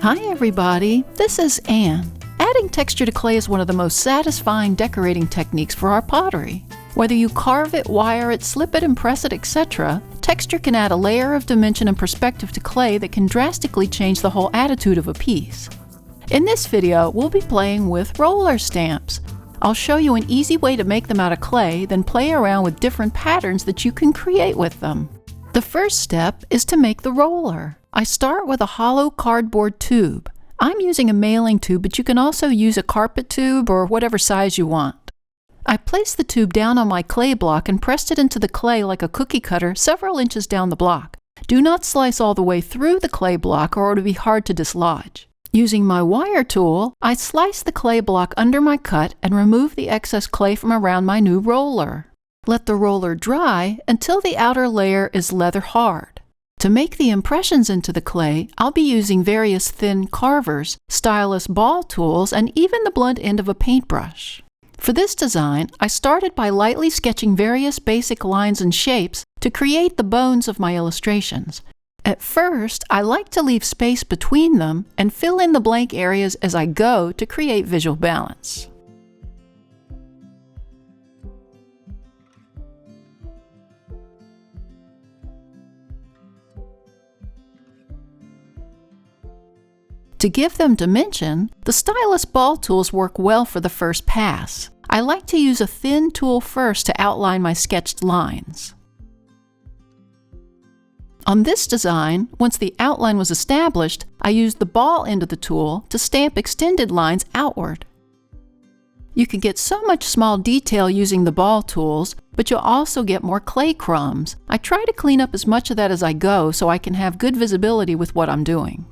Hi everybody, this is Anne. Adding texture to clay is one of the most satisfying decorating techniques for our pottery. Whether you carve it, wire it, slip it, impress it, etc., texture can add a layer of dimension and perspective to clay that can drastically change the whole attitude of a piece. In this video, we'll be playing with roller stamps. I'll show you an easy way to make them out of clay, then play around with different patterns that you can create with them. The first step is to make the roller. I start with a hollow cardboard tube. I'm using a mailing tube, but you can also use a carpet tube or whatever size you want. I placed the tube down on my clay block and pressed it into the clay like a cookie cutter several inches down the block. Do not slice all the way through the clay block or it will be hard to dislodge. Using my wire tool, I slice the clay block under my cut and remove the excess clay from around my new roller. Let the roller dry until the outer layer is leather hard. To make the impressions into the clay, I'll be using various thin carvers, stylus ball tools, and even the blunt end of a paintbrush. For this design, I started by lightly sketching various basic lines and shapes to create the bones of my illustrations. At first, I like to leave space between them and fill in the blank areas as I go to create visual balance. To give them dimension, the stylus ball tools work well for the first pass. I like to use a thin tool first to outline my sketched lines. On this design, once the outline was established, I used the ball end of the tool to stamp extended lines outward. You can get so much small detail using the ball tools, but you'll also get more clay crumbs. I try to clean up as much of that as I go so I can have good visibility with what I'm doing.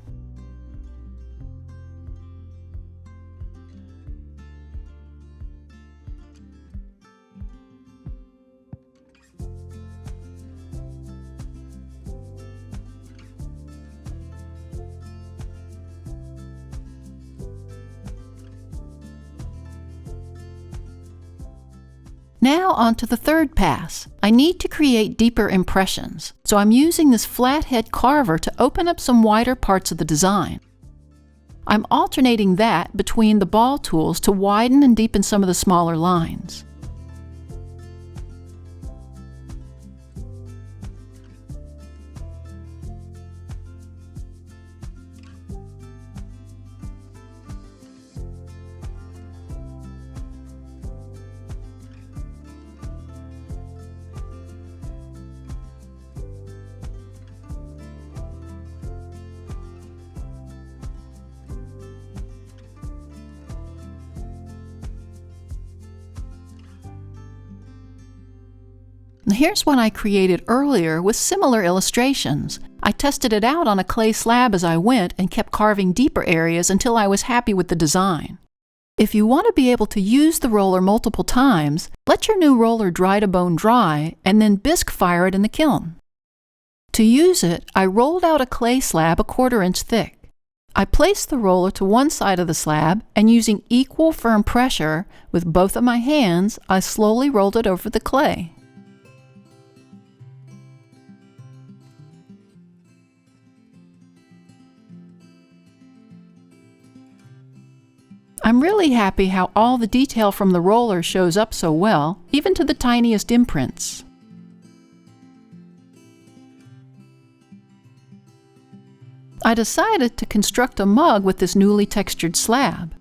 Now on to the third pass. I need to create deeper impressions, so I'm using this flathead carver to open up some wider parts of the design. I'm alternating that between the ball tools to widen and deepen some of the smaller lines. Here's one I created earlier with similar illustrations. I tested it out on a clay slab as I went and kept carving deeper areas until I was happy with the design. If you want to be able to use the roller multiple times, let your new roller dry to bone dry and then bisque fire it in the kiln. To use it, I rolled out a clay slab a 1/4 inch thick. I placed the roller to one side of the slab and using equal firm pressure with both of my hands, I slowly rolled it over the clay. I'm really happy how all the detail from the roller shows up so well, even to the tiniest imprints. I decided to construct a mug with this newly textured slab.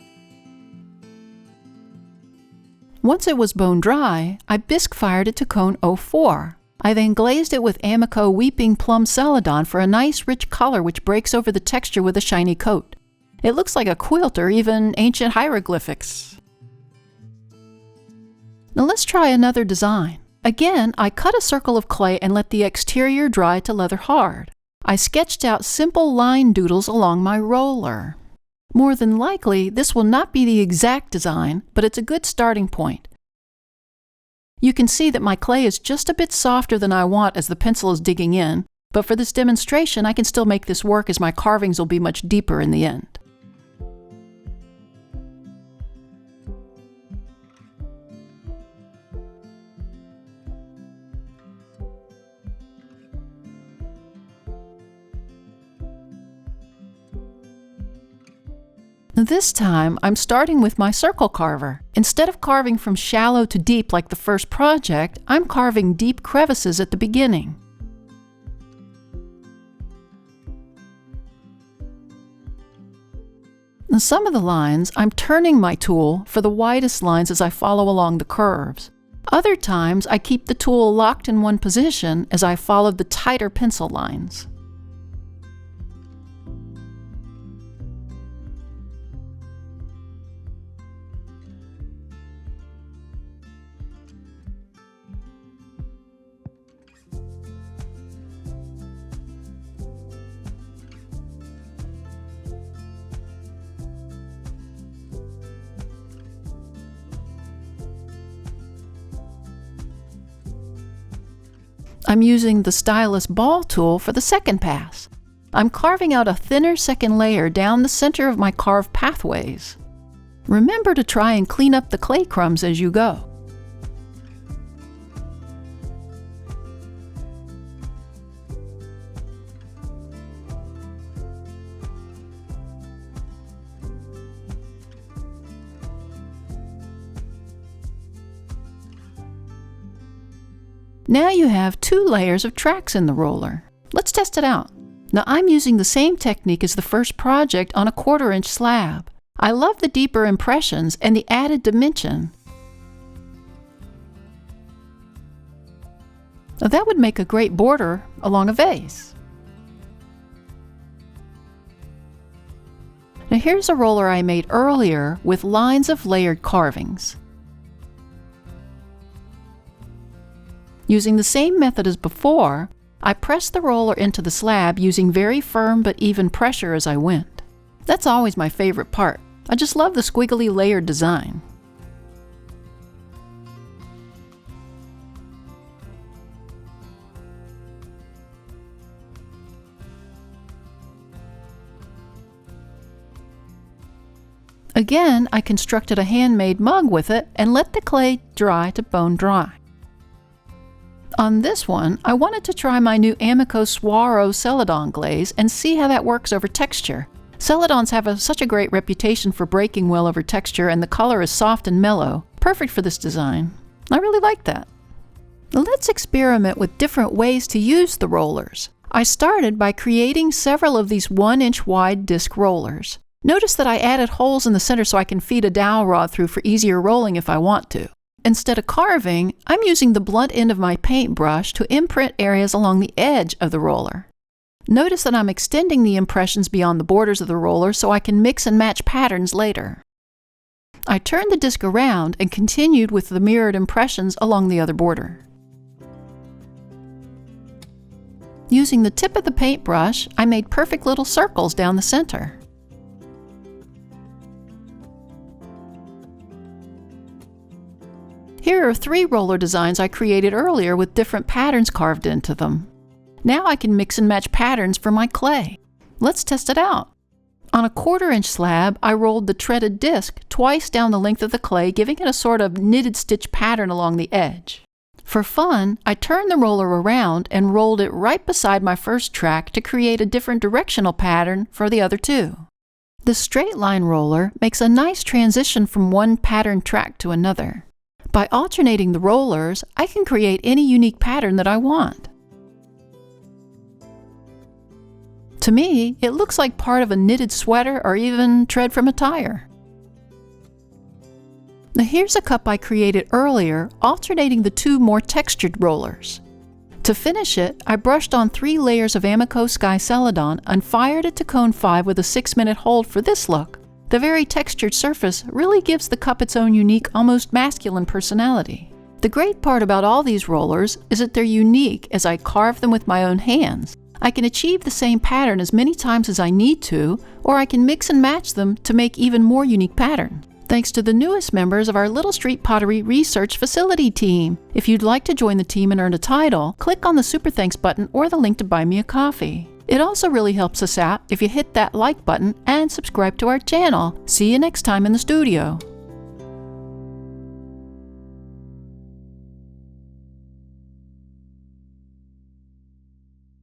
Once it was bone dry, I bisque fired it to cone 04. I then glazed it with Amico Weeping Plum Celadon for a nice rich color which breaks over the texture with a shiny coat. It looks like a quilt or even ancient hieroglyphics. Now let's try another design. Again, I cut a circle of clay and let the exterior dry to leather hard. I sketched out simple line doodles along my roller. More than likely, this will not be the exact design, but it's a good starting point. You can see that my clay is just a bit softer than I want as the pencil is digging in, but for this demonstration, I can still make this work as my carvings will be much deeper in the end. This time, I'm starting with my circle carver. Instead of carving from shallow to deep like the first project, I'm carving deep crevices at the beginning. In some of the lines, I'm turning my tool for the widest lines as I follow along the curves. Other times, I keep the tool locked in one position as I follow the tighter pencil lines. I'm using the stylus ball tool for the second pass. I'm carving out a thinner second layer down the center of my carved pathways. Remember to try and clean up the clay crumbs as you go. Now you have 2 layers of tracks in the roller. Let's test it out. Now I'm using the same technique as the first project on a 1/4-inch slab. I love the deeper impressions and the added dimension. Now that would make a great border along a vase. Now here's a roller I made earlier with lines of layered carvings. Using the same method as before, I pressed the roller into the slab using very firm but even pressure as I went. That's always my favorite part. I just love the squiggly layered design. Again, I constructed a handmade mug with it and let the clay dry to bone dry. On this one, I wanted to try my new Amico Suaro Celadon glaze and see how that works over texture. Celadons have such a great reputation for breaking well over texture, and the color is soft and mellow, perfect for this design. I really like that. Now let's experiment with different ways to use the rollers. I started by creating several of these 1-inch wide disc rollers. Notice that I added holes in the center so I can feed a dowel rod through for easier rolling if I want to. Instead of carving, I'm using the blunt end of my paintbrush to imprint areas along the edge of the roller. Notice that I'm extending the impressions beyond the borders of the roller so I can mix and match patterns later. I turned the disc around and continued with the mirrored impressions along the other border. Using the tip of the paintbrush, I made perfect little circles down the center. Here are 3 roller designs I created earlier with different patterns carved into them. Now I can mix and match patterns for my clay. Let's test it out. On a 1/4-inch slab, I rolled the treaded disc twice down the length of the clay, giving it a sort of knitted stitch pattern along the edge. For fun, I turned the roller around and rolled it right beside my first track to create a different directional pattern for the other 2. The straight line roller makes a nice transition from one pattern track to another. By alternating the rollers, I can create any unique pattern that I want. To me, it looks like part of a knitted sweater or even tread from a tire. Now here's a cup I created earlier, alternating the 2 more textured rollers. To finish it, I brushed on 3 layers of Amico Sky Celadon and fired it to cone 5 with a 6-minute hold for this look. The very textured surface really gives the cup its own unique, almost masculine personality. The great part about all these rollers is that they're unique as I carve them with my own hands. I can achieve the same pattern as many times as I need to, or I can mix and match them to make even more unique pattern. Thanks to the newest members of our Little Street Pottery Research Facility team. If you'd like to join the team and earn a title, click on the Super Thanks button or the link to buy me a coffee. It also really helps us out if you hit that like button and subscribe to our channel. See you next time in the studio.